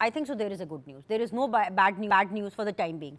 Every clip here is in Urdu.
I think so there is a good news. There is no bad news for the time being.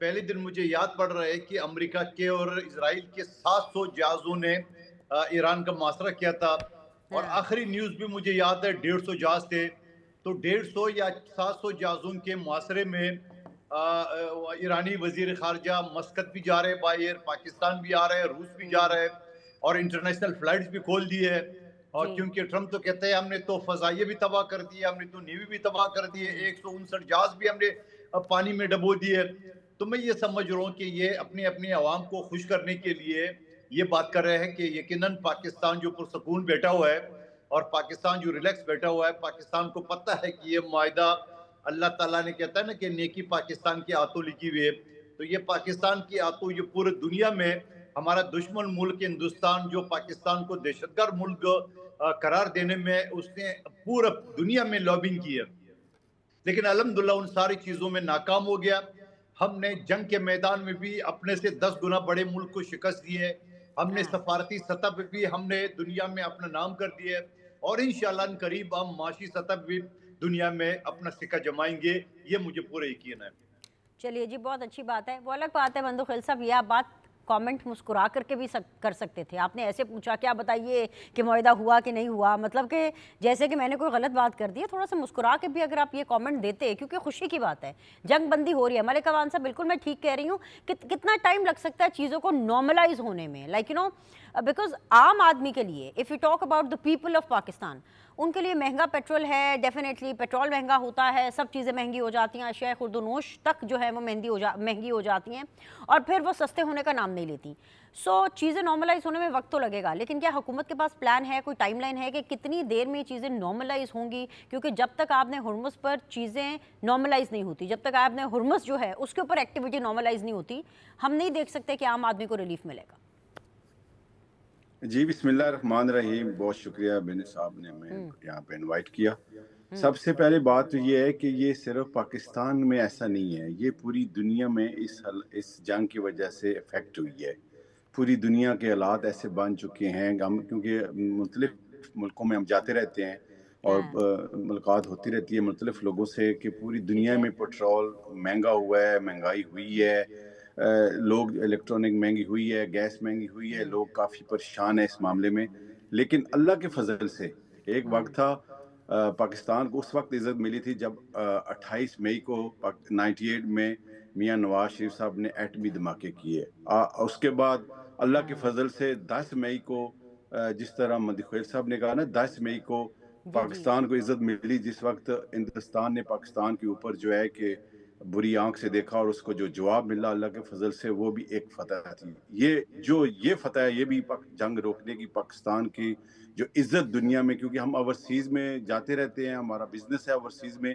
پہلے دن مجھے یاد پڑ رہا ہے کہ امریکہ کے اور اسرائیل کے 700 جہازوں نے ایران کا محاصرہ کیا تھا، اور ہاں آخری نیوز بھی مجھے یاد ہے 150 جہاز تھے. تو 150 یا 700 جہازوں کے محاصرے میں ایرانی وزیر خارجہ مسقط بھی جا رہے باہر، پاکستان بھی آ رہے ہیں، روس بھی جا رہے ہیں، اور انٹرنیشنل فلائٹس بھی کھول دی ہے. اور جی کیونکہ ٹرمپ تو کہتے ہیں ہم نے تو فضائیہ بھی تباہ کر دی ہے، ہم نے تو نیوی بھی تباہ کر دی ہے، 159 جہاز بھی ہم نے پانی میں ڈبو دیے. تو میں یہ سمجھ رہا ہوں کہ یہ اپنی اپنی عوام کو خوش کرنے کے لیے یہ بات کر رہے ہیں کہ یقیناً پاکستان جو پرسکون بیٹھا ہوا ہے اور پاکستان جو ریلیکس بیٹھا ہوا ہے، پاکستان کو پتہ ہے کہ یہ معاہدہ اللہ تعالیٰ نے کہتا ہے نا کہ نیکی پاکستان کے ہاتھوں لکھی ہوئی ہے. تو یہ پاکستان کے ہاتھوں یہ پورے دنیا میں ہمارا دشمن ملک ہندوستان جو پاکستان کو دہشت گرد ملک قرار دینے میں اس نے پورا دنیا میں لابنگ کی ہے، لیکن الحمدللہ ان ساری چیزوں میں ناکام ہو گیا. ہم نے جنگ کے میدان میں بھی اپنے سے 10 گنا بڑے ملک کو شکست دی ہے. ہم نے ہاں سفارتی سطح پہ بھی ہم نے دنیا میں اپنا نام کر دیا ہے، اور انشاءاللہ ان قریب ہم معاشی سطح پہ بھی دنیا میں اپنا سکہ جمائیں گے، یہ مجھے پورا یقین ہے. چلیے جی، بہت اچھی بات ہے. وہ الگ بات ہے بندو خیل صاحب، یہ آپ بات کامنٹ مسکرا کر کے بھی کر سکتے تھے. آپ نے ایسے پوچھا کیا بتائیے کہ معاہدہ ہوا کہ نہیں ہوا، مطلب کہ جیسے کہ میں نے کوئی غلط بات کر دی ہے. تھوڑا سا مسکرا کے بھی اگر آپ یہ کامنٹ دیتے، کیونکہ خوشی کی بات ہے، جنگ بندی ہو رہی ہے. ملک اوان صاحب بالکل میں ٹھیک کہہ رہی ہوں. کتنا ٹائم لگ سکتا ہے چیزوں کو نارملائز ہونے میں، لائک یو نو بیکاز عام آدمی کے لیے if you talk about the people of Pakistan, ان کے لیے مہنگا پیٹرول ہے، ڈیفینیٹلی پیٹرول مہنگا ہوتا ہے، سب چیزیں مہنگی ہو جاتی ہیں، اشیاء خرد و نوش تک جو ہے وہ مہنگی ہو جاتی ہیں، اور پھر وہ سستے ہونے کا نام نہیں لیتی. سو چیزیں نارملائز ہونے میں وقت تو لگے گا، لیکن کیا حکومت کے پاس پلان ہے، کوئی ٹائم لائن ہے کہ کتنی دیر میں یہ چیزیں نارملائز ہوں گی؟ کیونکہ جب تک آپ نے ہرمز پر چیزیں نارملائز نہیں ہوتی، جب تک آپ نے ہرمز جو ہے اس کے اوپر ایکٹیویٹی نارملائز نہیں ہوتی، ہم نہیں دیکھ سکتے کہ عام آدمی کو ریلیف ملے گا. جی بسم اللہ الرحمن الرحیم. بہت شکریہ بن صاحب نے ہمیں یہاں پہ انوائٹ کیا. سب سے پہلے بات تو یہ ہے کہ یہ صرف پاکستان میں ایسا نہیں ہے، یہ پوری دنیا میں اس جنگ کی وجہ سے افیکٹ ہوئی ہے. پوری دنیا کے حالات ایسے بن چکے ہیں، ہم کیونکہ مختلف ملکوں میں ہم جاتے رہتے ہیں اور ملاقات ہوتی رہتی ہے مختلف لوگوں سے کہ پوری ٹھیک دنیا ہے. میں پیٹرول مہنگا ہوا ہے، مہنگائی ہوئی ہے، لوگ الیکٹرانک مہنگی ہوئی ہے، گیس مہنگی ہوئی ہے، لوگ کافی پریشان ہیں اس معاملے میں. لیکن اللہ کے فضل سے ایک وقت تھا پاکستان کو اس وقت عزت ملی تھی جب 28 مئی کو 98 میں میاں نواز شریف صاحب نے ایٹمی دھماکے کیے. اس کے بعد اللہ کے فضل سے 10 مئی کو جس طرح مدخیل صاحب نے کہا نا 10 مئی کو جی جی پاکستان کو عزت ملی، جس وقت ہندوستان نے پاکستان کے اوپر جو ہے کہ بری آنکھ سے دیکھا اور اس کو جو جواب ملا اللہ کے فضل سے، وہ بھی ایک فتح تھی. یہ فتح ہے، یہ بھی جنگ روکنے کی پاکستان کی جو عزت دنیا میں، کیونکہ ہم اوورسیز میں جاتے رہتے ہیں، ہمارا بزنس ہے اوورسیز میں،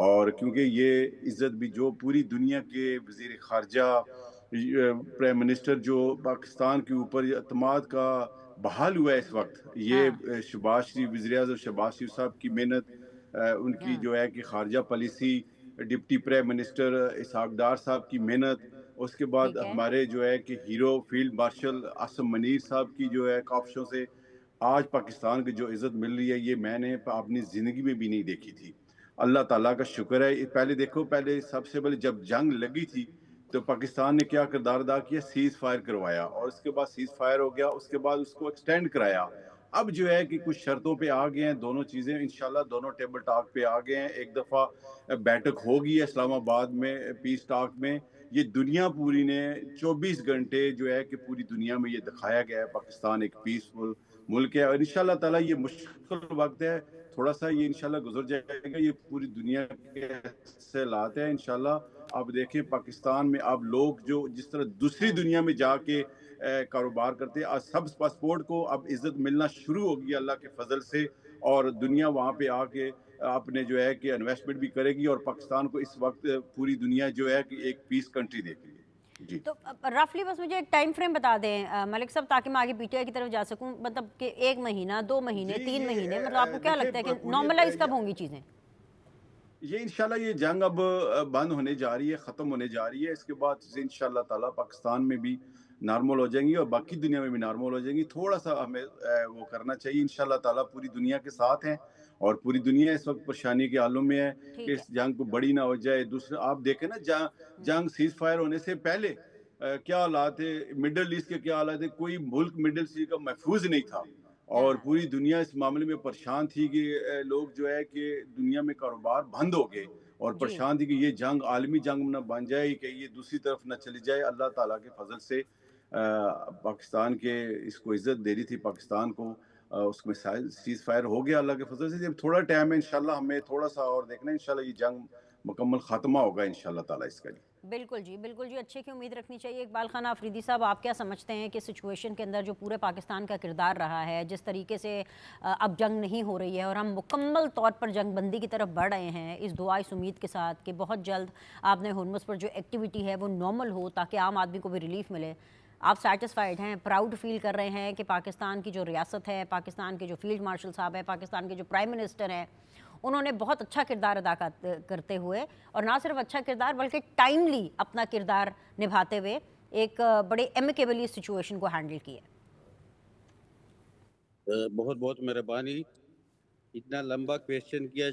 اور کیونکہ یہ عزت بھی جو پوری دنیا کے وزیر خارجہ پرائم منسٹر جو پاکستان کے اوپر اعتماد کا بحال ہوا ہے اس وقت، یہ ہاں شہباز شریف وزیر اعظم شہباز شریف صاحب کی محنت، ان کی ہاں جو ہے کہ خارجہ policy, deputy prime minister Ishaq Dar صاحب کی محنت، اس کے بعد ٹھیک ہے. ہمارے جو ہے کہ hero field marshal Asim Munir صاحب کی جو ہے کاوشوں سے آج پاکستان کی جو عزت مل رہی ہے، یہ میں نے اپنی زندگی میں بھی نہیں دیکھی تھی. اللہ تعالیٰ کا شکر ہے. پہلے دیکھو، پہلے سب سے پہلے جب جنگ لگی تھی تو پاکستان نے کیا کردار ادا کیا؟ سیز فائر کروایا، اور اس کے بعد سیز فائر ہو گیا، اس کے بعد اس کو ایکسٹینڈ کرایا. اب جو ہے کہ کچھ شرطوں پہ آ گئے ہیں، دونوں چیزیں انشاءاللہ دونوں ٹیبل ٹاک پہ آ گئے ہیں. ایک دفعہ بیٹھک ہوگی اسلام آباد میں پیس ٹاک میں. یہ دنیا پوری نے 24 گھنٹے جو ہے کہ پوری دنیا میں یہ دکھایا گیا ہے پاکستان ایک پیسفل ملک ہے، اور انشاءاللہ تعالیٰ یہ مشکل وقت ہے، تھوڑا سا یہ انشاءاللہ گزر جائے گا. یہ پوری دنیا کے سے حالات ہے انشاءاللہ. آپ دیکھیں پاکستان میں اب لوگ جو جس طرح دوسری دنیا میں جا کے کاروبار کرتے ہیں، آج سب پاسپورٹ کو اب عزت ملنا شروع ہوگی اللہ کے فضل سے، اور دنیا وہاں پہ آ کے اپنے جو ہے کہ انویسٹمنٹ بھی کرے گی، اور پاکستان کو اس وقت پوری دنیا جو ہے کہ ایک پیس کنٹری دیکھ رہی ہے. جی تو رفلی بس مجھے ایک ٹائم فریم بتا دیں ملک صاحب، تاکہ میں آگے پی ٹی آئی کی طرف جا سکوں. مطلب کہ 1 مہینہ، 2 مہینے، 3 مہینے، مطلب آپ کو کیا لگتا ہے کہ نارملائز کب ہوں گی چیزیں؟ یہ انشاءاللہ یہ جنگ اب بند ہونے جا رہی ہے، ختم ہونے جا رہی ہے. اس کے بعد سے انشاءاللہ تعالیٰ پاکستان میں بھی نارمل ہو جائیں گی اور باقی دنیا میں بھی نارمل ہو جائیں گی. تھوڑا سا ہمیں وہ کرنا چاہیے. انشاءاللہ تعالیٰ پوری دنیا کے ساتھ ہیں، اور پوری دنیا اس وقت پریشانی کے حالوں میں ہے ٹھیک کہ اس جنگ کو بڑی نہ ہو جائے. دوسرا آپ دیکھیں نا جنگ سیز فائر ہونے سے پہلے کیا حالات ہے مڈل ایسٹ کے، کیا حالات ہے، کوئی ملک مڈل ایسٹ کا محفوظ نہیں تھا اور پوری دنیا اس معاملے میں پریشان تھی کہ لوگ جو ہے کہ دنیا میں کاروبار بند ہو گئے اور پریشان تھی کہ یہ جنگ عالمی جنگ نہ بن جائے کہ یہ دوسری طرف نہ چلی جائے. اللہ تعالیٰ کے فضل سے پاکستان کے اس کو عزت دے رہی تھی پاکستان کو، اس میں سیز فائر ہو گیا اللہ کے فضل سے. جب تھوڑا ٹائم ہے انشاءاللہ ہمیں تھوڑا سا اور دیکھنا ہے، انشاءاللہ یہ جنگ مکمل خاتمہ ہوگا انشاءاللہ تعالیٰ اس کا. بالکل جی، بالکل جی، اچھے کی امید رکھنی چاہیے. اقبال خان آفریدی صاحب، آپ کیا سمجھتے ہیں کہ سچویشن کے اندر جو پورے پاکستان کا کردار رہا ہے، جس طریقے سے اب جنگ نہیں ہو رہی ہے اور ہم مکمل طور پر جنگ بندی کی طرف بڑھ رہے ہیں اس دعا اس امید کے ساتھ کہ بہت جلد آپ نے ہرمز پر جو ایکٹیویٹی ہے وہ نارمل ہو تاکہ عام آدمی کو بھی ریلیف ملے، آپ سیٹسفائیڈ ہیں، پراؤڈ فیل کر رہے ہیں کہ پاکستان کی جو ریاست ہے، پاکستان کے جو فیلڈ مارشل صاحب ہے، پاکستان کے جو پرائم منسٹر ہیں، انہوں نے بہت اچھا کردار ادا کرتے ہوئے، اور نہ صرف اچھا کردار بلکہ ٹائملی اپنا کردار نبھاتے ہوئے ایک بڑے ایمیکیبلی سچویشن کو ہینڈل کیا. بہت بہت مہربانی. اتنا لمبا کویشچن کیا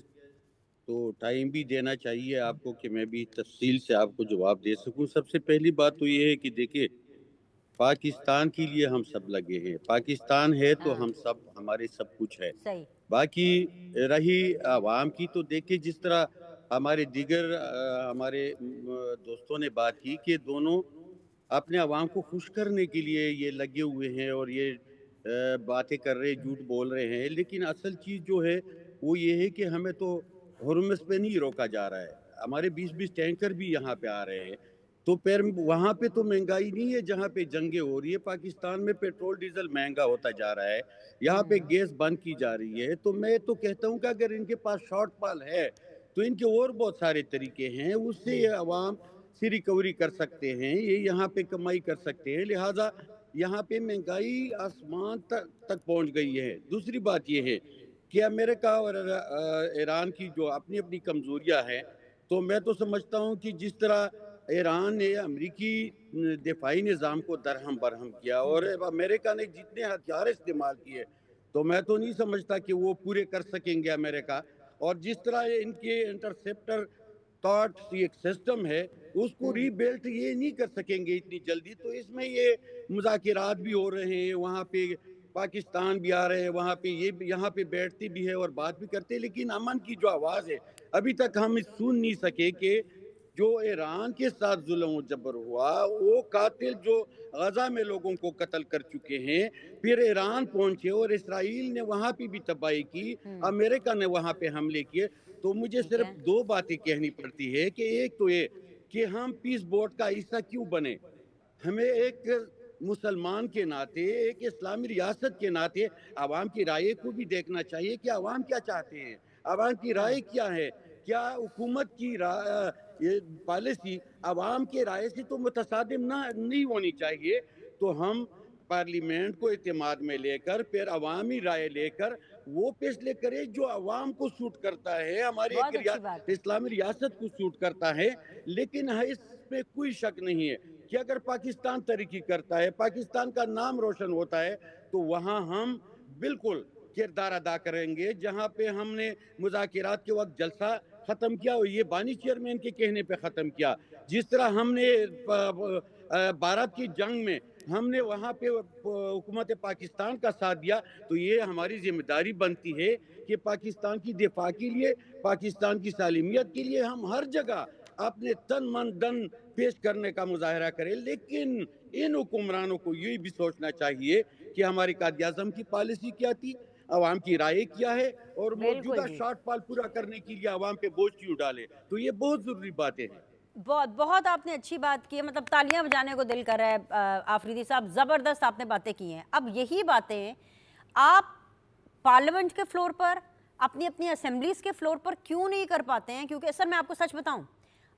تو ٹائم بھی دینا چاہیے آپ کو کہ میں بھی تفصیل سے آپ کو جواب دے سکوں. سب سے پہلی بات تو یہ ہے کہ دیکھیں پاکستان کے لیے ہم سب لگے ہیں، پاکستان ہے تو ہم سب، ہمارے سب کچھ ہے. صحیح. باقی رہی عوام کی تو دیکھیں جس طرح ہمارے دیگر ہمارے دوستوں نے بات کی کہ دونوں اپنے عوام کو خوش کرنے کے لیے یہ لگے ہوئے ہیں اور یہ باتیں کر رہے، جھوٹ بول رہے ہیں، لیکن اصل چیز جو ہے وہ یہ ہے کہ ہمیں تو ہرمز پہ نہیں روکا جا رہا ہے. ہمارے 20 ٹینکر بھی یہاں پہ آ رہے ہیں، تو پھر وہاں پہ تو مہنگائی نہیں ہے جہاں پہ جنگیں ہو رہی ہے. پاکستان میں پیٹرول ڈیزل مہنگا ہوتا جا رہا ہے، یہاں پہ گیس بند کی جا رہی ہے. تو میں تو کہتا ہوں کہ اگر ان کے پاس شارٹ فال ہے تو ان کے اور بہت سارے طریقے ہیں، اس سے یہ عوام سے ریکوری کر سکتے ہیں، یہ یہاں پہ کمائی کر سکتے ہیں. لہٰذا یہاں پہ مہنگائی آسمان تک پہنچ گئی ہے. دوسری بات یہ ہے کہ امریکہ اور ایران کی جو اپنی اپنی کمزوریاں ہیں، تو میں تو سمجھتا ہوں کہ جس طرح ایران نے امریکی دفاعی نظام کو درہم برہم کیا اور امریکہ نے جتنے ہتھیار استعمال کیے، تو میں تو نہیں سمجھتا کہ وہ پورے کر سکیں گے امریکہ. اور جس طرح ان کے انٹرسیپٹر تھاٹ ایک سسٹم ہے، اس کو ری بیلٹ یہ نہیں کر سکیں گے اتنی جلدی. تو اس میں یہ مذاکرات بھی ہو رہے ہیں، وہاں پہ پاکستان بھی آ رہے ہیں، وہاں پہ یہ یہاں پہ بیٹھتے بھی ہے اور بات بھی کرتے ہیں، لیکن امن کی جو آواز ہے ابھی تک ہم سن نہیں سکے کہ جو ایران کے ساتھ ظلم و جبر ہوا، وہ قاتل جو غزہ میں لوگوں کو قتل کر چکے ہیں، پھر ایران پہنچے اور اسرائیل نے وہاں پہ بھی تباہی کی، امریکہ نے وہاں پہ حملے کیے. تو مجھے صرف دو باتیں کہنی پڑتی ہے کہ ایک تو یہ کہ ہم پیس بورڈ کا حصہ کیوں بنے. ہمیں ایک مسلمان کے ناطے، ایک اسلامی ریاست کے ناطے عوام کی رائے کو بھی دیکھنا چاہیے کہ عوام کیا چاہتے ہیں، عوام کی رائے کیا ہے. کیا حکومت کی پالیسی عوام کے رائے سے تو متصادم نہیں ہونی چاہیے. تو ہم پارلیمنٹ کو اعتماد میں لے کر پھر عوامی رائے لے کر وہ فیصلے کرے جو عوام کو سوٹ کرتا ہے، ہماری ایک اسلامی ریاست کو سوٹ کرتا ہے. لیکن اس میں کوئی شک نہیں ہے کہ اگر پاکستان ترقی کرتا ہے، پاکستان کا نام روشن ہوتا ہے، تو وہاں ہم بالکل کردار ادا کریں گے. جہاں پہ ہم نے مذاکرات کے وقت جلسہ ختم کیا اور یہ بانی چیئرمین کے کہنے پہ ختم کیا، جس طرح ہم نے بھارت کی جنگ میں ہم نے وہاں پہ حکومت پاکستان کا ساتھ دیا، تو یہ ہماری ذمہ داری بنتی ہے کہ پاکستان کی دفاع کے لیے، پاکستان کی سالمیت کے لیے ہم ہر جگہ اپنے تن من دن پیش کرنے کا مظاہرہ کریں. لیکن ان حکمرانوں کو یہ بھی سوچنا چاہیے کہ ہماری قائد اعظم کی پالیسی کیا تھی، عوام کی رائے کیا ہے، اور موجودہ شارٹ فال پورا کرنے کے لیے عوام پہ بوجھ کیوں ڈالے. تو یہ بہت ضروری باتیں ہیں. بہت آپ نے اچھی بات کی ہے، مطلب تالیاں بجانے کو دل کر رہا ہے. آفریدی صاحب زبردست آپ نے باتیں کی ہیں. اب یہی باتیں آپ پارلیمنٹ کے فلور پر، اپنی اپنی اسمبلیز کے فلور پر کیوں نہیں کر پاتے ہیں؟ کیونکہ سر میں آپ کو سچ بتاؤں،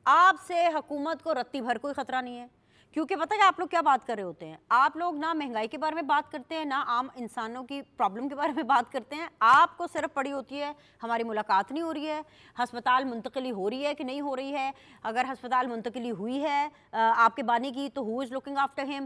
آپ سے حکومت کو رتی بھر کوئی خطرہ نہیں ہے. کیونکہ پتہ ہے آپ لوگ کیا بات کر رہے ہوتے ہیں؟ آپ لوگ نہ مہنگائی کے بارے میں بات کرتے ہیں، نہ عام انسانوں کی پرابلم کے بارے میں بات کرتے ہیں. آپ کو صرف پڑی ہوتی ہے ہماری ملاقات نہیں ہو رہی ہے، ہسپتال منتقلی ہو رہی ہے کہ نہیں ہو رہی ہے، اگر ہسپتال منتقلی ہوئی ہے آپ کے بانی کی تو ہو از لوکنگ آفٹر ہم،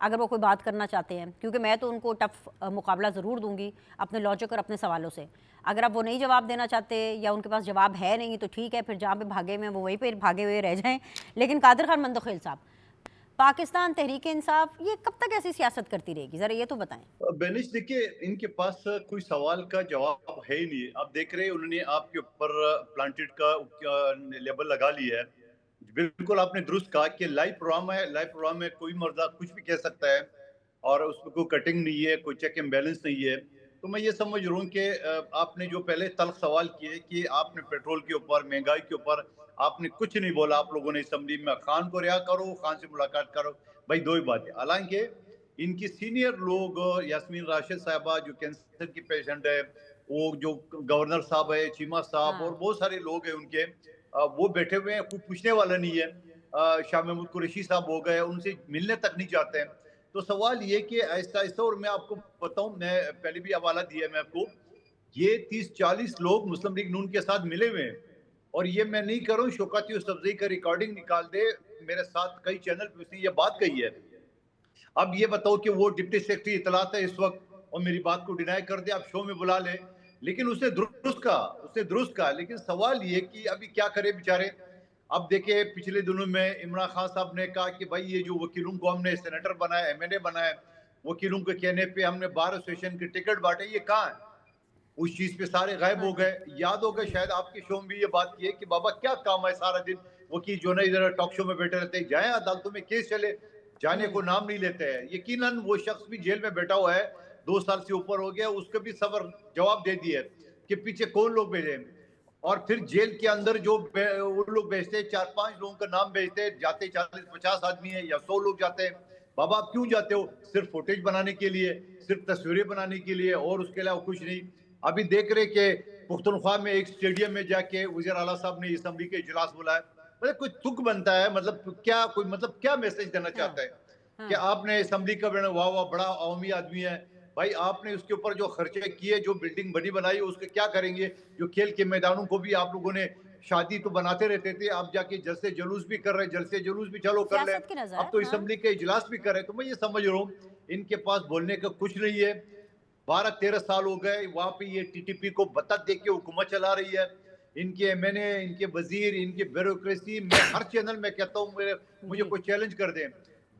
اگر وہ کوئی بات کرنا چاہتے ہیں، کیونکہ میں تو ان کو ٹف مقابلہ ضرور دوں گی اپنے لاجک اور اپنے سوالوں سے. اگر اب وہ نہیں جواب دینا چاہتے یا ان کے پاس جواب ہے نہیں تو ٹھیک ہے، پھر جہاں پہ بھاگے ہوئے ہیں وہ وہیں پہ بھاگے ہوئے رہ جائیں. لیکن قادر خان مندوخیل صاحب، پاکستان تحریک انصاف یہ کب تک ایسی سیاست کرتی رہے گی؟ ذرا یہ تو بتائیں. بینش دیکھیے، ان کے پاس کوئی سوال کا جواب ہے ہی نہیں. آپ دیکھ رہے انہوں نے آپ کے اوپر پلانٹڈ کا لیبل لگا لیا ہے. بالکل آپ نے درست کہا کہ لائیو پروگرام ہے، لائیو پروگرام میں کوئی مردہ کچھ بھی کہہ سکتا ہے اور اس میں کوئی کٹنگ نہیں ہے، کوئی چیک اینڈ بیلنس نہیں ہے. تو میں یہ سمجھ رہا ہوں کہ آپ نے جو پہلے تلخ سوال کیے کہ آپ نے پیٹرول کے اوپر، مہنگائی کے اوپر آپ نے کچھ نہیں بولا. آپ لوگوں نے اسمبلی میں خان کو رہا کرو، خان سے ملاقات کرو، بھائی دو ہی باتیں. حالانکہ ان کی سینئر لوگ، یاسمین راشد صاحبہ جو کینسر کی پیشنٹ ہے، وہ جو گورنر صاحب ہے، چیمہ صاحب اور بہت سارے لوگ ہیں ان کے، وہ بیٹھے ہوئے ہیں، کوئی پوچھنے والا نہیں ہے. شاہ محمود قریشی صاحب ہو گئے، ان سے ملنے تک نہیں چاہتے ہیں. تو سوال یہ کہ ایسا ایسا، اور میں آپ کو بتاؤں، میں پہلے بھی حوالہ دیا ہے میں آپ کو، یہ 30-40 لوگ مسلم لیگ نون کے ساتھ ملے ہوئے ہیں. اور یہ میں نہیں کر رہا ہوں، شوکت یوسفزئی کا ریکارڈنگ نکال دے، میرے ساتھ کئی چینل پہ اس نے یہ بات کہی ہے. اب یہ بتاؤ کہ وہ ڈپٹی سیکرٹری اطلاعات ہے اس وقت اور میری بات کو ڈینائی کر دے، آپ شو میں بلا لیں. لیکن اس نے درست کہا. لیکن سوال یہ کہ ابھی کیا کرے بیچارے. اب دیکھیں پچھلے دنوں میں عمران خان صاحب نے کہا کہ بھائی یہ جو وکیلوں کو ہم نے سینیٹر بنایا، ایم این اے بنایا، وکیلوں کے کہنے پہ ہم نے بار ایسوسیشن کے ٹکٹ بانٹے، یہ کہاں ہے؟ اس چیز پہ سارے غائب ہو گئے. یاد ہوگا شاید آپ کے شو میں بھی یہ بات کی ہے کہ بابا کیا کام ہے سارا دن وکیل جو نا ادھر ٹاک شو میں بیٹھے رہتے ہیں، جائیں عدالتوں میں کیس چلے، جانے کو نام نہیں لیتے ہیں. یقیناً وہ شخص بھی جیل میں بیٹھا ہوا ہے، 2 سال سے اوپر ہو گیا. اس کو بھی صبر جواب دے دیا کہ پیچھے کون لوگ بھیجے. اور پھر جیل کے اندر جو وہ لوگ بھیجتے ہیں، 4-5 لوگوں کا نام بھیجتے ہیں، جاتے 40-50 آدمی ہیں یا 100 لوگ جاتے ہیں. بابا آپ کیوں جاتے ہو؟ صرف فوٹیج بنانے کے لیے، صرف تصویریں بنانے کے لیے، اور اس کے علاوہ کچھ نہیں. ابھی دیکھ رہے کہ پختونخوا میں ایک اسٹیڈیم میں جا کے وزیر اعلیٰ صاحب نے اسمبلی کے اجلاس بلایا. مطلب کوئی تک بنتا ہے، مطلب کیا میسج دینا چاہتا ہے کہ آپ نے اسمبلی کا واہ بڑا عوامی آدمی ہے. بھائی آپ نے اس کے اوپر جو خرچے کیے، جو بلڈنگ بنائی، اس کے کیا کریں گے؟ جو کھیل کے میدانوں کو بھی آپ لوگوں نے شادی تو بناتے رہتے تھے، آپ جا کے جلسے جلوس بھی کر رہے، جلسے جلوس بھی چلو کر لیں، اب تو اسمبلی کے اجلاس بھی کر رہے. تو میں یہ سمجھ رہا ہوں ان کے پاس بولنے کا کچھ نہیں ہے. 12-13 سال ہو گئے وہاں پہ یہ ٹی ٹی پی کو بتت دے کے حکومت چلا رہی ہے. ان کے ایم این اے، ان کے وزیر، ان کی بیوروکریسی، میں ہر چینل میں کہتا ہوں، مجھے کوئی چیلنج کر دیں،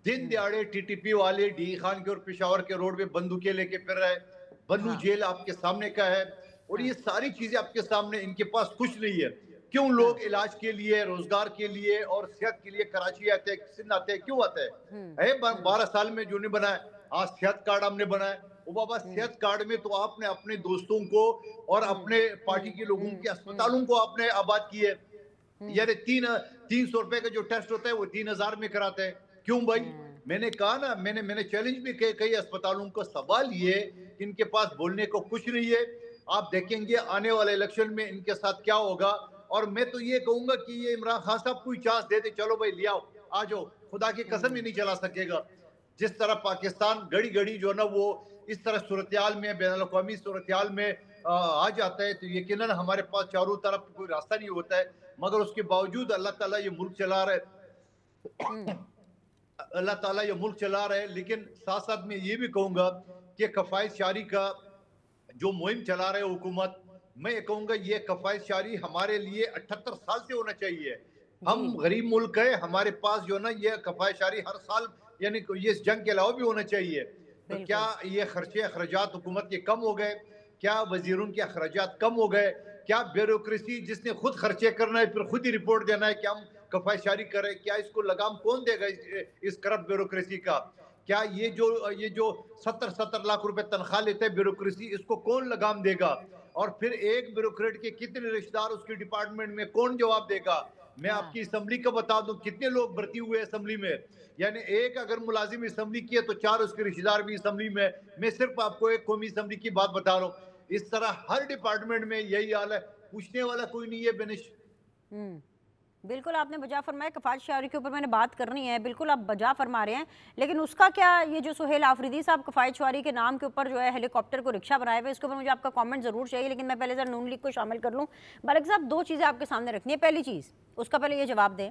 دن دیاڑے ٹی ٹی پی والے ڈی خان کے اور پشاور کے روڈ پہ بندوقیں لے کے پھر رہے. بنو جیل آپ کے سامنے کا ہے، اور یہ ساری چیزیں آپ کے سامنے. ان کے پاس کچھ نہیں ہے. کیوں لوگ علاج کے لیے، روزگار کے لیے اور صحت کے لیے کراچی آتے ہیں، سندھ آتے ہیں؟ کیوں آتے ہیں؟ 12 سال میں جو نہیں بنایا، آج صحت کارڈ ہم نے بنایا. وہ بابا صحت کارڈ میں تو آپ نے اپنے دوستوں کو اور اپنے پارٹی کے لوگوں کے اسپتالوں کو آپ نے آباد کیے. یعنی 300 روپے کا جو ٹیسٹ ہوتا ہے وہ 3000 میں کراتے ہیں. کیوں بھائی؟ میں نے کہا نا، میں نے چیلنج بھی کئی اسپتالوں کو. سوال یہ کہ ان کے پاس بولنے کو کچھ نہیں ہے. آپ دیکھیں گے آنے والے الیکشن میں ان کے ساتھ کیا ہوگا. اور میں تو یہ کہوں گا کہ یہ عمران خان صاحب کوئی چانس دے دے، چلو بھائی لے آؤ، آ جاؤ. خدا کی قسم ہی نہیں چلا سکے گا. جس طرح پاکستان گھڑی گھڑی جو نا وہ اس طرح صورتحال میں، بین الاقوامی صورتحال میں آ جاتا ہے، تو یقیناً ہمارے پاس چاروں طرف کوئی راستہ نہیں ہوتا ہے. مگر اس کے باوجود اللہ تعالیٰ یہ ملک چلا رہا ہے، اللہ تعالیٰ یہ ملک چلا رہا ہے. لیکن ساتھ ساتھ میں یہ بھی کہوں گا کہ کفایت شعاری کا جو مہم چلا رہے حکومت، میں یہ کہوں گا یہ کفایت شعاری ہمارے لیے 78 سال سے ہونا چاہیے. ہم غریب ملک ہے، ہمارے پاس جو نا یہ کفایت شعاری ہر سال، یعنی یہ اس جنگ کے علاوہ بھی ہونا چاہیے. تو کیا یہ خرچے اخراجات حکومت کے کم ہو گئے؟ کیا وزیروں کے اخراجات کم ہو گئے؟ کیا بیوروکریسی جس نے خود خرچے کرنا ہے پھر خود ہی رپورٹ دینا ہے کہ ہم کفایت شعاری کریں، کیا اس کو لگام کون دے گا اس کرپٹ بیوروکریسی کا؟ کیا یہ جو 70 لاکھ روپے تنخواہ لیتے ہیں بیوروکریسی، اس کو کون لگام دے گا؟ اور پھر ایک بیوروکریٹ کے کتنے رشتہ دار اس کی ڈپارٹمنٹ میں، کون جواب دے گا؟ میں آپ کی اسمبلی کا بتا دوں کتنے لوگ بھرتی ہوئے اسمبلی میں. یعنی ایک اگر ملازم اسمبلی کی ہے تو 4 اس کے رشتہ دار بھی اسمبلی میں. میں صرف آپ کو ایک قومی اسمبلی کی بات بتا رہا ہوں. اس طرح ہر ڈپارٹمنٹ میں یہی حال ہے. پوچھنے والا کوئی نہیں ہے. بینش بالکل آپ نے بجا فرمایا. کفایت شعاری کے اوپر میں نے بات کرنی ہے، بالکل آپ بجا فرما رہے ہیں. لیکن اس کا کیا، یہ جو سہیل آفریدی صاحب کفایت شعاری کے نام کے اوپر جو ہے ہیلی کاپٹر کو رکشہ بنائے ہوئے، اس کے اوپر مجھے آپ کا کامنٹ ضرور چاہیے. لیکن میں پہلے ذرا نون لیگ کو شامل کر لوں. ملک صاحب 2 چیزیں آپ کے سامنے رکھنی ہے. پہلی چیز، اس کا پہلے یہ جواب دیں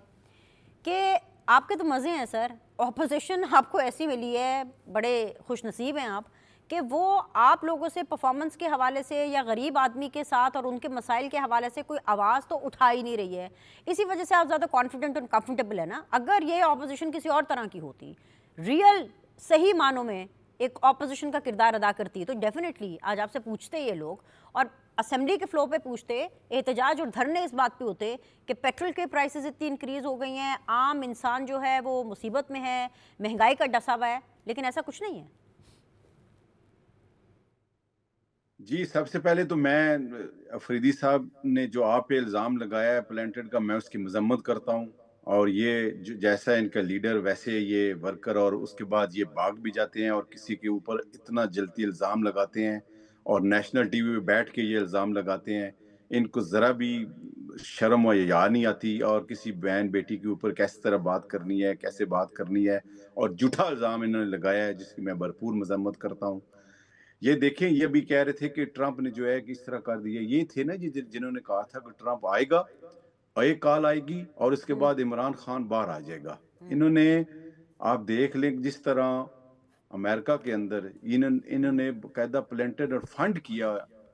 کہ آپ کے تو مزے ہیں سر، اپوزیشن آپ کو ایسی ملی ہے، بڑے خوش نصیب ہیں آپ کہ وہ آپ لوگوں سے پرفارمنس کے حوالے سے یا غریب آدمی کے ساتھ اور ان کے مسائل کے حوالے سے کوئی آواز تو اٹھا ہی نہیں رہی ہے. اسی وجہ سے آپ زیادہ کانفیڈنٹ اور کمفرٹیبل ہے نا. اگر یہ اپوزیشن کسی اور طرح کی ہوتی، ریئل صحیح معنوں میں ایک اپوزیشن کا کردار ادا کرتی، تو ڈیفینیٹلی آج آپ سے پوچھتے یہ لوگ، اور اسمبلی کے فلو پہ پوچھتے، احتجاج اور دھرنے اس بات پہ ہوتے کہ پیٹرول کے پرائسز اتنی انکریز ہو گئی ہیں، عام انسان جو ہے وہ مصیبت میں ہے، مہنگائی کا ڈسا ہوا ہے، لیکن ایسا کچھ نہیں ہے. جی، سب سے پہلے تو میں افریدی صاحب نے جو آپ پہ الزام لگایا ہے پلانٹڈ کا، میں اس کی مذمت کرتا ہوں. اور یہ جیسا ان کا لیڈر ویسے یہ ورکر، اور اس کے بعد یہ بھاگ بھی جاتے ہیں اور کسی کے اوپر اتنا جلتی الزام لگاتے ہیں اور نیشنل ٹی وی پہ بیٹھ کے یہ الزام لگاتے ہیں. ان کو ذرا بھی شرم و حیا نہیں آتی، اور کسی بہن بیٹی کے اوپر کس طرح بات کرنی ہے، کیسے بات کرنی ہے، اور جھوٹا الزام انہوں نے لگایا ہے جس کی میں بھرپور مذمت کرتا ہوں. یہ دیکھیں، یہ بھی کہہ رہے تھے کہ ٹرمپ نے جو ہے کس طرح کر دیا. یہ تھے نا جنہوں نے کہا تھا کہ ٹرمپ آئے گا، اور ایک کال آئے گی اور اس کے بعد عمران خان باہر آ جائے گا. انہوں نے، آپ دیکھ لیں جس طرح امریکہ کے اندر انہوں نے باقاعدہ پلانٹڈ اور فنڈ کیا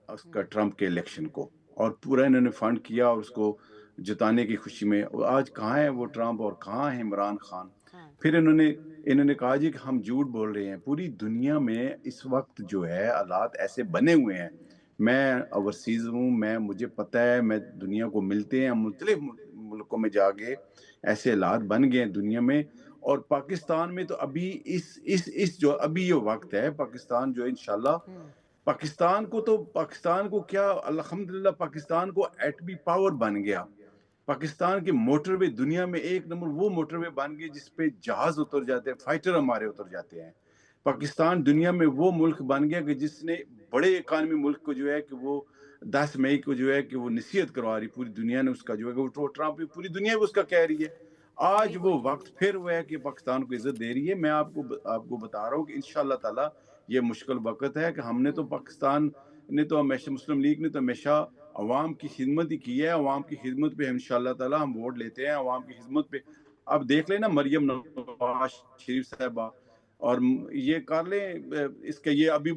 اس کا ٹرمپ کے الیکشن کو، اور پورا انہوں نے فنڈ کیا اور اس کو جتانے کی خوشی میں. آج کہاں ہے وہ ٹرمپ اور کہاں ہے عمران خان؟ پھر انہوں نے کہا جی کہ ہم جھوٹ بول رہے ہیں. پوری دنیا میں اس وقت جو ہے حالات ایسے بنے ہوئے ہیں. میں اوورسیز ہوں، مجھے پتہ ہے، میں دنیا کو ملتے ہیں، مختلف ملکوں میں جا کے ایسے حالات بن گئے ہیں دنیا میں. اور پاکستان میں تو ابھی اس جو ابھی یہ وقت ہے، پاکستان جو انشاءاللہ پاکستان کو کیا، الحمدللہ پاکستان کو ایٹمی پاور بن گیا. پاکستان کی موٹر وے دنیا میں ایک نمبر وہ موٹر وے بن گئی جس پہ جہاز اتر جاتے ہیں، فائٹر ہمارے اتر جاتے ہیں. پاکستان دنیا میں وہ ملک بن گیا کہ جس نے بڑے اکانومی ملک کو جو ہے کہ وہ 10 مئی کو جو ہے کہ وہ نصیحت کروا رہی، پوری دنیا نے اس کا جو ہے کہ وہ ٹرمپ پوری دنیا اس کا کہہ رہی ہے. آج وہ وقت پھر وہ ہے کہ پاکستان کو عزت دے رہی ہے. میں آپ کو بتا رہا ہوں کہ انشاءاللہ تعالی یہ مشکل وقت ہے کہ ہم نے تو پاکستان نے تو ہمیشہ، مسلم لیگ نے تو ہمیشہ عوام کی خدمت ہی کی ہے. عوام کی خدمت پہ انشاءاللہ تعالی ہم ووٹ لیتے ہیں، عوام کی خدمت پہ. اب دیکھ لیں نا مریم نواز شریف صاحبہ، اور یہ کر لیں اس کا یہ ابھی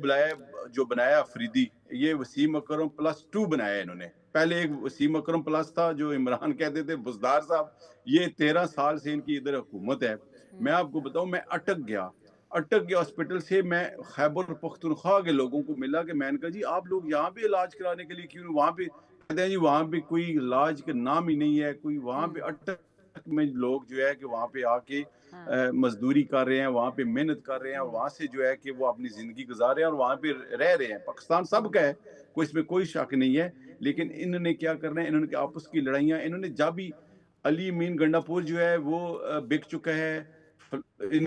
جو بنایا افریدی، یہ وسیم اکرم +2 بنایا انہوں نے. پہلے ایک وسیم اکرم پلس تھا جو عمران کہتے تھے، بزدار صاحب. یہ 13 سال سے ان کی ادھر حکومت ہے. میں آپ کو بتاؤں، میں اٹک گیا ہاسپٹل سے. میں خیبر پختونخوا کے لوگوں کو ملا کہ میں نے کہا جی آپ لوگ یہاں پہ علاج کرانے کے لیے کیوں؟ وہاں پہ کہتے ہیں جی وہاں پہ کوئی علاج کا نام ہی نہیں ہے کوئی. وہاں پہ اٹک میں لوگ جو ہے کہ وہاں پہ آ کے مزدوری کر رہے ہیں، وہاں پہ محنت کر رہے ہیں، وہاں سے جو ہے کہ وہ اپنی زندگی گزار رہے ہیں اور وہاں پہ رہ رہے ہیں. پاکستان سب کا ہے، کوئی اس میں کوئی شک نہیں ہے. لیکن انہوں نے کیا کرنا ہے، انہوں نے آپس کی لڑائیاں، انہوں نے جب ہی علی امین گنڈا پور جو ہے وہ بک چکا ہے، ان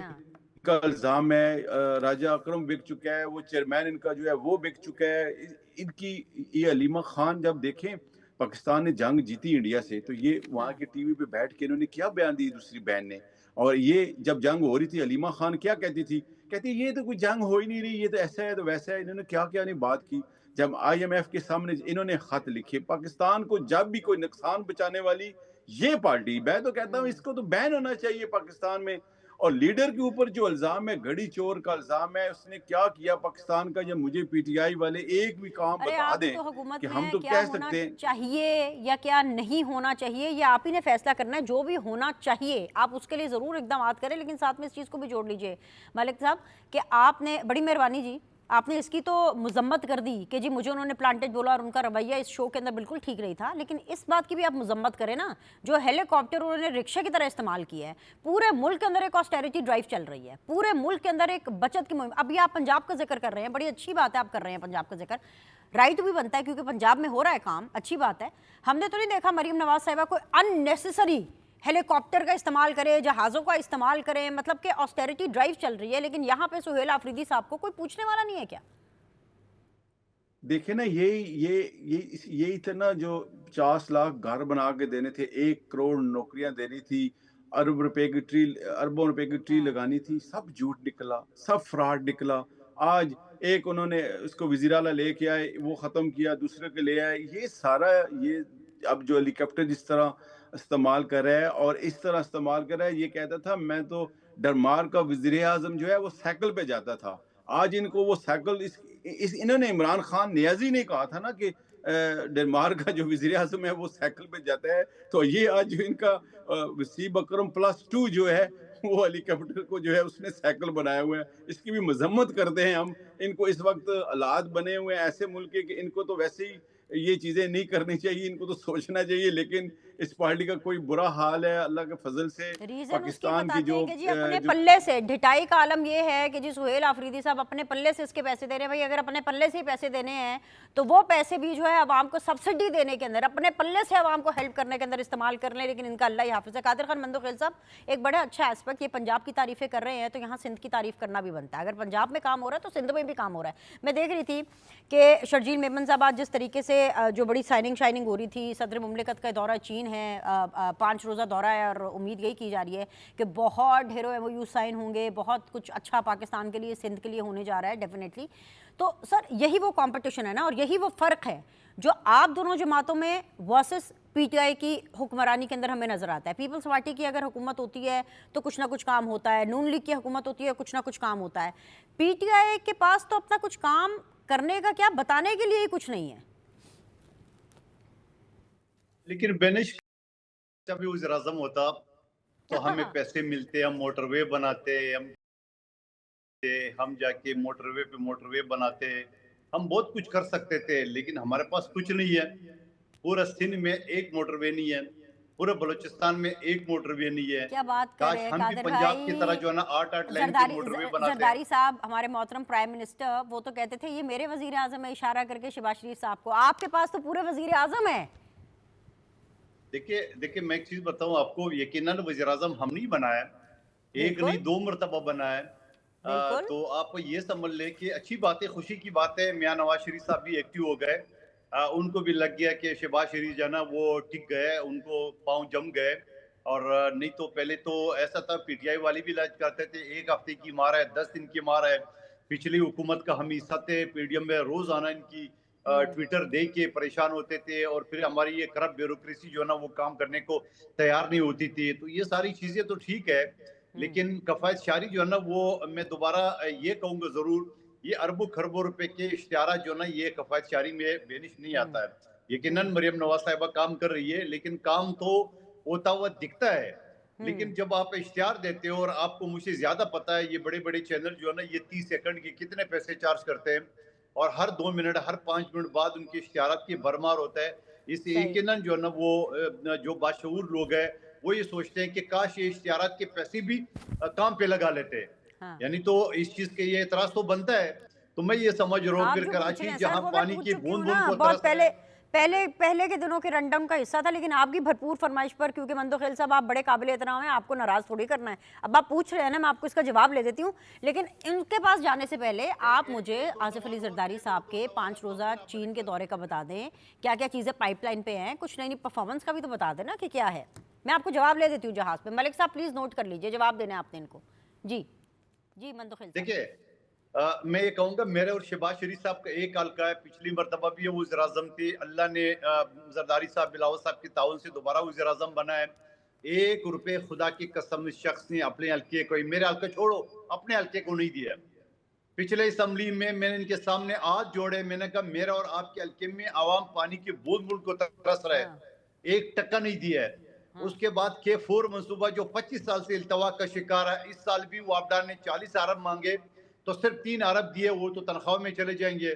کا الزام ہے. راجہ اکرم بک چکا ہے، وہ چیئرمین ان کا جو ہے وہ بک چکا ہے. ان کی یہ علیمہ خان، جب دیکھیں پاکستان نے جنگ جیتی انڈیا سے، تو یہ وہاں کے ٹی وی پہ بیٹھ کے انہوں نے کیا بیان دی دوسری بہن نے. اور یہ جب جنگ ہو رہی تھی، علیمہ خان کیا کہتی تھی؟ کہتی یہ تو کوئی جنگ ہو ہی نہیں رہی، یہ تو ایسا ہے تو ویسا ہے. انہوں نے کیا نہیں بات کی. جب IMF کے سامنے انہوں نے خط لکھے پاکستان کو، جب بھی کوئی نقصان بچانے والی یہ پارٹی، میں تو کہتا ہوں اس کو تو بین ہونا چاہیے پاکستان میں. اور لیڈر کے اوپر جو الزام ہے، گھڑی چور کا الزام ہے، اس نے کیا کیا پاکستان کا؟ جب مجھے PTI والے ایک بھی کام بتا آپ دیں تو حکومت کہ میں ہم تو کیا کہہ ہونا سکتے ہیں. چاہیے یا کیا نہیں ہونا چاہیے، یہ آپ ہی نے فیصلہ کرنا ہے. جو بھی ہونا چاہیے آپ اس کے لیے ضرور اقدامات کریں، لیکن ساتھ میں اس چیز کو بھی جوڑ لیجئے ملک صاحب کہ آپ نے بڑی مہربانی جی، آپ نے اس کی تو مذمت کر دی کہ جی مجھے انہوں نے پلانٹیج بولا اور ان کا رویہ اس شو کے اندر بالکل ٹھیک نہیں تھا، لیکن اس بات کی بھی آپ مذمت کریں نا جو ہیلی کاپٹر انہوں نے رکشے کی طرح استعمال کیا ہے. پورے ملک کے اندر ایک آسٹیرٹی ڈرائیو چل رہی ہے، پورے ملک کے اندر ایک بچت کی مہم. ابھی آپ پنجاب کا ذکر کر رہے ہیں، بڑی اچھی بات ہے آپ کر رہے ہیں پنجاب کا ذکر، رائٹ بھی بنتا ہے کیونکہ پنجاب میں ہو رہا ہے کام، اچھی بات ہے. ہم نے تو نہیں دیکھا مریم نواز صاحبہ کوئی ان نیسیسری ہیلی کاپٹر کا استعمال کرے، جہازوں کا استعمال کرے، مطلب کہ آسٹیرٹی ڈرائیو چل رہی ہے، لیکن یہاں پہ سہیل آفریدی صاحب کو کوئی پوچھنے والا نہیں ہے کیا؟ دیکھیں نا، یہ اتنا جو 50 لاکھ گھر بنا کے دینے تھے، 1 کروڑ نوکریاں دینی تھی، اربوں روپے کی ٹری لگانی تھی، سب جھوٹ نکلا، سب فراڈ نکلا. آج ایک انہوں نے اس کو وزیر اعلیٰ لے کے آئے، وہ ختم کیا، دوسرے کے لے آئے. یہ سارا یہ اب جو ہیلی کاپٹر جس طرح استعمال کر رہا ہے اور اس طرح استعمال کر رہا ہے. یہ کہتا تھا میں تو ڈنمارک کا وزیر اعظم جو ہے وہ سائیکل پہ جاتا تھا. آج ان کو وہ سائیکل انہوں نے عمران خان نیازی نے کہا تھا نا کہ ڈنمارک کا جو وزیر اعظم ہے وہ سائیکل پہ جاتا ہے. تو یہ آج جو ان کا وسیم اکرم +2 جو ہے وہ ہیلی کاپٹر کو جو ہے اس نے سائیکل بنایا ہوا ہے. اس کی بھی مذمت کرتے ہیں ہم. ان کو اس وقت حالات بنے ہوئے ہیں ایسے ملک کے کہ ان کو تو ویسے ہی یہ چیزیں نہیں کرنی چاہیے, ان کو تو سوچنا چاہیے, لیکن اس پارٹی کا کوئی برا حال ہے. اللہ کے فضل سے ریزن اس کی پاکستان کی بتاتے جو ہیں کہ جی اپنے پلے سے ڈھٹائی کا عالم یہ ہے کہ جی سہیل آفریدی صاحب اپنے پلے سے اس کے پیسے دے رہے ہیں. بھائی اگر اپنے پلے سے ہی پیسے دینے ہیں تو وہ پیسے بھی جو ہے عوام کو سبسڈی دینے کے اندر اپنے پلے سے عوام کو ہیلپ کرنے کے اندر استعمال کر لیں. لیکن ان کا اللہ ہی حافظ ہے. قادر خان مندوخیل صاحب, ایک بڑا اچھا ایسپیکٹ, یہ پنجاب کی تعریفیں کر رہے ہیں تو یہاں سندھ کی تعریف کرنا بھی بنتا ہے. اگر پنجاب میں کام ہو رہا ہے تو سندھ میں بھی کام ہو رہا ہے. میں دیکھ رہی تھی کہ شرجیل میمن صاحب آج جس طریقے سے جو بڑی سائننگ شائننگ ہو رہی تھی, صدر مملکت کا دورہ چین ہے, 5 روزہ دورہ ہے اور امید یہی کی جا رہی ہے کہ بہت ڈھیروں MOU سائن ہوں گے, بہت کچھ اچھا پاکستان کے لیے, سندھ کے لیے ہونے جا رہا ہے ڈیفینیٹلی. تو سر یہی وہ کمپٹیشن ہے نا, اور یہی وہ فرق ہے جو آپ دونوں جماعتوں میں ورسس PTI کی حکمرانی کے اندر ہمیں نظر آتا ہے. پیپلز پارٹی کی اگر حکومت ہوتی ہے تو کچھ نہ کچھ کام ہوتا ہے, نون لیگ کی حکومت ہوتی ہے کچھ نہ کچھ کام ہوتا ہے. PTI کے پاس تو اپنا کچھ کام کرنے کا کیا, بتانے کے لیے ہی کچھ نہیں ہے. لیکن بینش جب بھی وزیر اعظم ہوتا تو ہمیں پیسے ملتے, ہم موٹر وے بناتے, ہم جا کے موٹر وے بناتے, ہم بہت کچھ کر سکتے تھے. لیکن ہمارے پاس کچھ نہیں ہے. پورا سندھ میں ایک موٹر وے نہیں ہے, پورے بلوچستان میں ایک موٹر وے نہیں ہے. کیا بات کر رہے ہیں کاش ہم بھی قادر پنجاب کی طرح بھائی. جو ہے نا 8 لائن کے موٹر وے بناتے. زرداری صاحب ہمارے محترم پرائم منسٹر, وہ تو کہتے تھے یہ میرے وزیر اعظم ہے, اشارہ کر کے شہباز شریف صاحب کو. آپ کے پاس تو پورے وزیر اعظم ہے. دیکھیں میں ایک چیز بتاؤں آپ کو, یقیناً وزیر اعظم ہم نہیں بنایا, ایک نہیں 2 مرتبہ بنایا. تو آپ یہ سمجھ لیں کہ اچھی بات ہے, خوشی کی بات ہے. میاں نواز شریف صاحب بھی ایکٹیو ہو گئے, ان کو بھی لگ گیا کہ شہباز شریف جو ہے نا وہ ٹک گئے, ان کو پاؤں جم گئے. اور نہیں تو پہلے تو ایسا تھا, PTI والی بھی لائج کرتے تھے 1 ہفتے کی مار ہے, 10 دن کی مار ہے. پچھلی حکومت کا ہم حصہ تھے, PDM میں روزانہ ان کی ٹویٹر دیکھ کے پریشان ہوتے تھے, اور پھر ہماری یہ کرپٹ بیوروکریسی جو ہے نا وہ کام کرنے کو تیار نہیں ہوتی تھی. تو یہ ساری چیزیں تو ٹھیک ہے, لیکن کفایت شعاری جو ہے نا وہ میں دوبارہ یہ کہوں گا ضرور, یہ اربوں خربوں روپے کے اشتہارات جو ہے نا یہ کفایت شعاری میں بینش نہیں آتا ہے. یقیناً مریم نواز صاحبہ کام کر رہی ہے, لیکن کام تو ہوتا ہوا دکھتا ہے. لیکن جب آپ اشتہار دیتے ہو, اور آپ کو مجھ سے زیادہ پتا ہے یہ بڑے بڑے چینل جو ہے نا یہ 30 سیکنڈ کے کتنے پیسے چارج کرتے ہیں, اور ہر 2 منٹ ہر 5 منٹ بعد ان کے اشتہارات کی بھرمار ہوتا ہے. اس سے یقیناً جو ہے نا وہ جو باشعور لوگ ہیں وہ یہ سوچتے ہیں کہ کاش یہ اشتہارات کے پیسے بھی کام پہ لگا لیتے. یعنی تو اس چیز کے یہ اعتراض تو بنتا ہے. تو میں یہ سمجھ رہا ہوں پھر کراچی جہاں پانی کی بوند بوند کو بہت پہلے کے دنوں کے رن ڈاؤن کا حصہ تھا, لیکن آپ کی بھرپور فرمائش پر, کیونکہ مندوخیل صاحب آپ بڑے قابل احترام ہیں, آپ کو ناراض تھوڑی کرنا ہے. اب آپ پوچھ رہے ہیں نا, میں آپ کو اس کا جواب لے دیتی ہوں. لیکن ان کے پاس جانے سے پہلے آپ مجھے آصف علی زرداری صاحب کے 5 روزہ چین کے دورے کا بتا دیں, کیا کیا چیزیں پائپ لائن پہ ہیں, کچھ نئی پرفارمنس کا بھی تو بتا دیں نا کہ کیا ہے. میں آپ کو جواب لے دیتی ہوں جہاز پہ. ملک صاحب پلیز نوٹ کر لیجئے, جواب دینا ہے آپ نے ان کو. جی مندوخیل صاحب. دیکھیں میں یہ کہوں گا, میرے اور شہباز شریف صاحب کا ایک حال کا ہے. پچھلی مرتبہ بھی وہ وزیر اعظم تھے, اللہ نے زرداری صاحب بلاول صاحب کی تعاون سے دوبارہ وزیر اعظم بنا ہے. 1 روپے خدا کی قسم اس شخص نے اپنے حلقے کو, میرے حلقے چھوڑو, اپنے حلقے کو نہیں دیا. پچھلے اسمبلی میں نے ان کے سامنے ہاتھ جوڑے, میں نے کہا میرا اور آپ کے حلقے میں عوام پانی کی بوند بوند کو ترس رہے, 1 ٹکا نہیں دیا ہے. اس کے بعد K4 منصوبہ جو 25 سال سے التوا کا شکار ہے, اس سال بھی وہ عبدال نے 40 ارب مانگے تو صرف 3 ارب دیے, وہ تو تنخواہ میں چلے جائیں گے.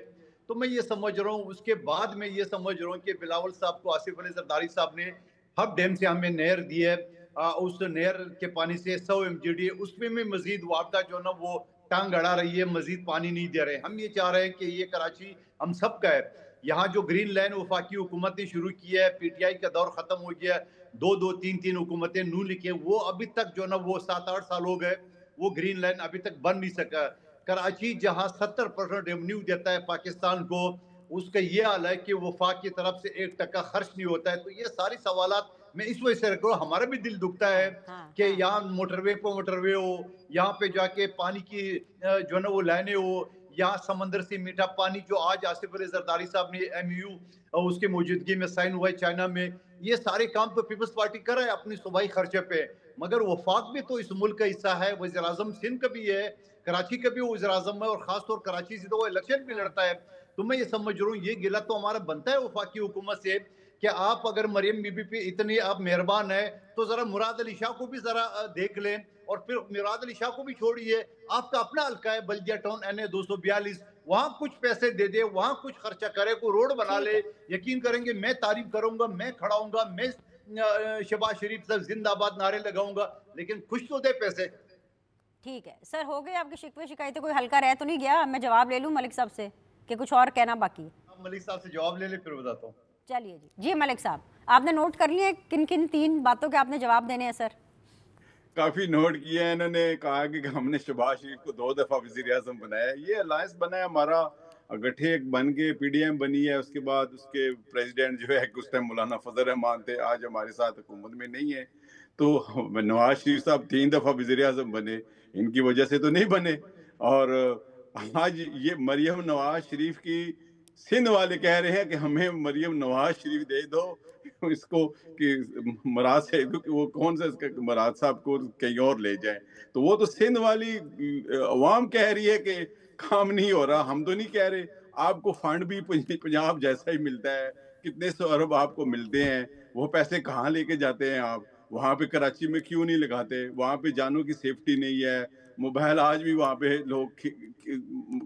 تو میں یہ سمجھ رہا ہوں, اس کے بعد میں یہ سمجھ رہا ہوں کہ بلاول صاحب کو آصف علی زرداری صاحب نے ہب ڈیم سے ہمیں نہر دی ہے, اس نہر کے پانی سے 100 MGD, اس میں مزید وابدہ جو نا وہ ٹانگ اڑا رہی ہے, مزید پانی نہیں دے رہے. ہم یہ چاہ رہے ہیں کہ یہ کراچی ہم سب کا ہے. یہاں جو گرین لائن وفاقی حکومت نے شروع کی ہے, PTI کا دور ختم ہو گیا, 2-3 حکومتیں نون لکھیں, وہ ابھی تک جو نا وہ 7-8 سال ہو گئے, وہ گرین لائن ابھی تک بن نہیں سکا. کراچی جہاں 70% ریونیو دیتا ہے پاکستان کو, اس کا یہ حال ہے کہ وفاق کی طرف سے 1 ٹکا خرچ نہیں ہوتا ہے. تو یہ ساری سوالات میں اس وجہ سے رکھ رہا ہوں, ہمارا بھی دل دکھتا ہے کہ یہاں موٹر وے پہ موٹر وے ہو, یہاں پہ جا کے پانی کی جو نا وہ لائنیں ہو, یہاں سمندر سے میٹھا پانی جو آج آصف علی زرداری صاحب نے MOU اس کی موجودگی میں سائن ہوا ہے چائنا میں, یہ سارے کام تو پیپلز پارٹی کر رہا ہے اپنی صوبائی خرچے پہ، مگر وفاق بھی تو اس ملک کا حصہ ہے، وزیر اعظم سندھ کا بھی ہے، کراچی کا بھی وزیر اعظم ہے، اور خاص طور کراچی سے تو وہ الیکشن بھی لڑتا ہے. تو میں یہ سمجھ رہا ہوں یہ گلہ تو ہمارا بنتا ہے وفاقی حکومت سے کہ آپ اگر مریم بی بی پہ اتنی آپ مہربان ہیں تو ذرا مراد علی شاہ کو بھی ذرا دیکھ لیں، اور پھر مراد علی شاہ کو بھی چھوڑیے، آپ کا اپنا حلقہ ہے بلدیہ ٹاؤن این اے 242، وہاں کچھ پیسے دے دے، وہاں کچھ خرچہ کرے، کوئی روڈ بنا لے. یقین کریں گے میں تعریف کروں گا، میں کھڑا ہوں گا، میں شہباز شریف صاحب زندہ باد نعرے لگاؤں گا، لیکن کچھ تو دے پیسے. ٹھیک ہے سر، ہو گئے آپ کی شکوے شکایتیں، کوئی ہلکا رہ تو نہیں گیا؟ میں جواب لے لوں ملک صاحب سے کہ کچھ اور کہنا باقی ہے؟ آپ ملک صاحب سے جواب لے لیں پھر بتاتا ہوں. چلیے جی ملک صاحب، آپ نے نوٹ کر لیے کن کن 3 باتوں کے آپ نے جواب دینے ہیں سر؟ کافی نوٹ کیا ہے. انہوں نے کہا کہ ہم نے شہباز شریف کو 2 دفعہ وزیر اعظم بنایا. یہ الائنس بنا ہے ہمارا، گٹھے ایک بن کے پی ڈی ایم بنی ہے، اس کے بعد اس کے پریزیڈنٹ جو ہے اس ٹائم مولانا فضل الرحمان تھے، آج ہمارے ساتھ حکومت میں نہیں ہے. تو نواز شریف صاحب 3 دفعہ وزیر اعظم بنے، ان کی وجہ سے تو نہیں بنے. اور آج یہ مریم نواز شریف کی سندھ والے کہہ رہے ہیں کہ ہمیں مریم نواز شریف دے دو اس کو، کہ مراد صاحب کہ وہ کون سا اس کا مراد صاحب کو کہیں اور لے جائیں. تو وہ تو سندھ والی عوام کہہ رہی ہے کہ کام نہیں ہو رہا، ہم تو نہیں کہہ رہے. آپ کو فنڈ بھی پنجاب جیسا ہی ملتا ہے، کتنے سو ارب آپ کو ملتے ہیں، وہ پیسے کہاں لے کے جاتے ہیں آپ؟ وہاں پہ کراچی میں کیوں نہیں لگاتے؟ وہاں پہ جانوں کی سیفٹی نہیں ہے. موبائل آج بھی وہاں پہ لوگ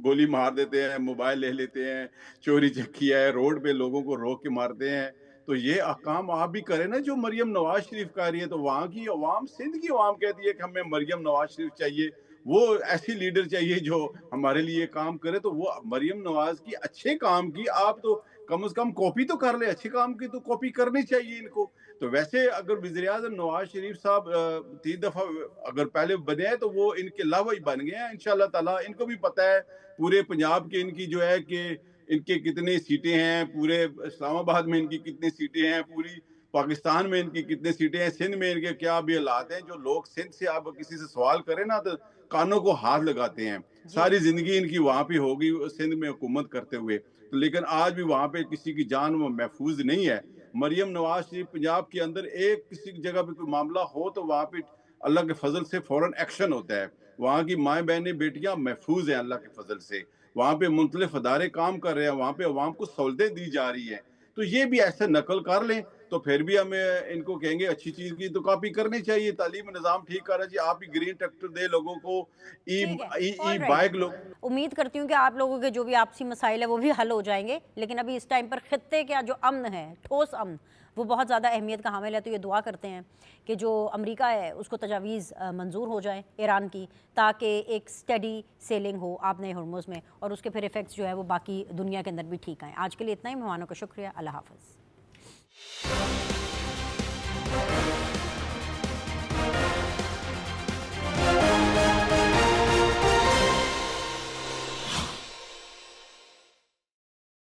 گولی مار دیتے ہیں، موبائل لے لیتے ہیں، چوری چکیا ہے، روڈ پہ لوگوں کو روک کے مارتے ہیں. تو یہ کام آپ بھی کریں نا جو مریم نواز شریف کر رہی ہے. تو وہاں کی عوام، سندھ کی عوام کہتی ہے کہ ہمیں مریم نواز شریف چاہیے، وہ ایسی لیڈر چاہیے جو ہمارے لیے کام کرے. تو وہ مریم نواز کی اچھے کام کی آپ تو کم از کم کاپی تو کر لیں، اچھے کام کی تو کاپی کرنی چاہیے ان کو. تو ویسے اگر وزیر اعظم نواز شریف صاحب 3 دفعہ اگر پہلے بنے ہیں تو وہ ان کے علاوہ ہی بن گئے ہیں انشاءاللہ تعالیٰ. ان کو بھی پتہ ہے پورے پنجاب کے ان کی جو ہے کہ ان کے کتنی سیٹیں ہیں، پورے اسلام آباد میں ان کی کتنی سیٹیں ہیں، پوری پاکستان میں ان کی کتنی سیٹیں ہیں، سندھ میں ان کے کیا بھی حالات ہیں. جو لوگ سندھ سے آپ کسی سے سوال کریں نا تو کانوں کو ہاتھ لگاتے ہیں. ساری زندگی ان کی وہاں پہ ہوگی سندھ میں حکومت کرتے ہوئے، لیکن آج بھی وہاں پہ کسی کی جان محفوظ نہیں ہے. مریم نواز شریف پنجاب کے اندر ایک کسی جگہ پہ کوئی معاملہ ہو تو وہاں پہ اللہ کے فضل سے فوراً ایکشن ہوتا ہے. وہاں کی مائیں بہنیں بیٹیاں محفوظ ہیں اللہ کے فضل سے. وہاں پہ مختلف ادارے کام کر رہے ہیں، وہاں پہ عوام کو سہولتیں دی جا رہی ہیں. تو یہ بھی ایسے نقل کر لیں تو پھر بھی ہمیں ان کو کہیں گے اچھی چیز کی تو کاپی کرنی چاہیے. تعلیم نظام ٹھیک کر رہا جی، آپ ہی گرین ٹریکٹر دے لوگوں کو، ٹھیک ہے، ای بائک لوگ. امید کرتی ہوں کہ آپ لوگوں کے جو بھی آپسی مسائل ہیں وہ بھی حل ہو جائیں گے. لیکن ابھی اس ٹائم پر خطے کا جو امن ہے، ٹھوس امن، وہ بہت زیادہ اہمیت کا حامل ہے. تو یہ دعا کرتے ہیں کہ جو امریکہ ہے اس کو تجاویز منظور ہو جائیں ایران کی، تاکہ ایک سٹیڈی سیلنگ ہو آبِ ہرمز میں، اور اس کے پھر ایفیکٹس جو ہے وہ باقی دنیا کے اندر بھی ٹھیک آئیں. آج کے لیے اتنا ہی. مہمانوں کا شکریہ. اللہ حافظ.